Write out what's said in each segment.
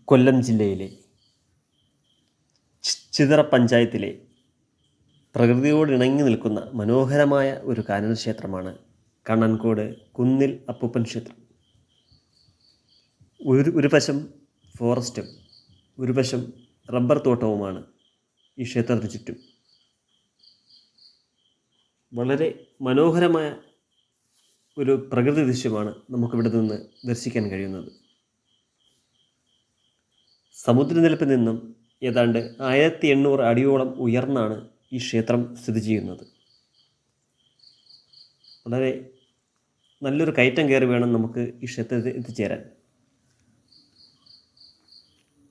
കൊല്ലം ജില്ലയിലെ ചിതറ പഞ്ചായത്തിലെ പ്രകൃതിയോട് ഇണങ്ങി നിൽക്കുന്ന മനോഹരമായ ഒരു കാനന ക്ഷേത്രമാണ് കണ്ണൻകോട് കുന്നിൽ അപ്പൂപ്പൻ ക്ഷേത്രം. ഒരു വശം ഫോറസ്റ്റും ഒരു വശം റബ്ബർ തോട്ടവുമാണ് ഈ ക്ഷേത്രത്തിന് ചുറ്റും. വളരെ മനോഹരമായ ഒരു പ്രകൃതി ദൃശ്യമാണ് നമുക്കിവിടെ നിന്ന് ദർശിക്കാൻ കഴിയുന്നത്. സമുദ്രനിരപ്പിൽ നിന്നും ഏതാണ്ട് 1800 അടിയോളം ഉയർന്നാണ് ഈ ക്ഷേത്രം സ്ഥിതി ചെയ്യുന്നത്. വളരെ നല്ലൊരു കയറ്റം കയറി വേണം നമുക്ക് ഈ ക്ഷേത്രത്തിൽ എത്തിച്ചേരാൻ.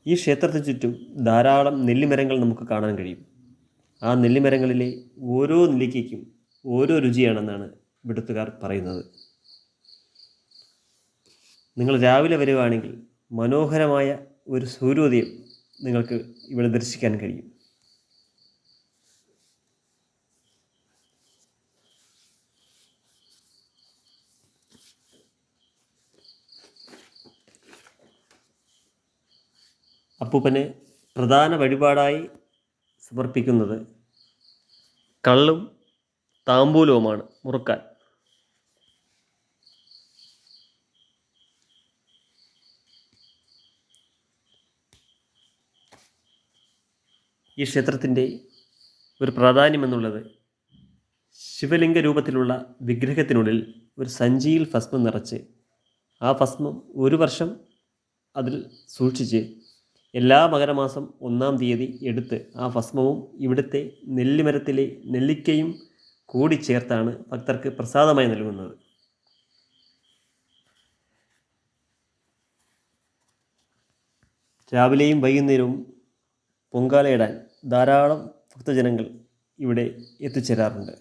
ഈ ക്ഷേത്രത്തിന് ചുറ്റും ധാരാളം നെല്ലിമരങ്ങൾ നമുക്ക് കാണാൻ കഴിയും. ആ നെല്ലിമരങ്ങളിലെ ഓരോ നെല്ലിക്കയ്ക്കും ഓരോ രുചിയാണെന്നാണ് ഇവിടുത്തുകാർ പറയുന്നത്. നിങ്ങൾ രാവിലെ വരുവാണെങ്കിൽ മനോഹരമായ ഒരു സൂര്യോദയം നിങ്ങൾക്ക് ഇവിടെ ദർശിക്കാൻ കഴിയും. അപ്പൂപ്പന് പ്രധാന വഴിപാടായി സമർപ്പിക്കുന്നത് കള്ളും താമ്പൂലവുമാണ്, മുറുക്കാൻ. ഈ ക്ഷേത്രത്തിൻ്റെ ഒരു പ്രാധാന്യമെന്നുള്ളത് ശിവലിംഗ രൂപത്തിലുള്ള വിഗ്രഹത്തിനുള്ളിൽ ഒരു സഞ്ചിയിൽ ഭസ്മം നിറച്ച് ആ ഭസ്മം ഒരു വർഷം അതിൽ സൂക്ഷിച്ച് എല്ലാ മകരമാസം 1-ാം തീയതി എടുത്ത് ആ ഭസ്മവും ഇവിടുത്തെ നെല്ലിമരത്തിലെ നെല്ലിക്കയും കൂടി ചേർത്താണ് ഭക്തർക്ക് പ്രസാദമായി നൽകുന്നത്. രാവിലെയും വൈകുന്നേരവും പൊങ്കാലയിടാൻ ധാരാളം ഭക്തജനങ്ങൾ ഇവിടെ എത്തിച്ചേരാറുണ്ട്.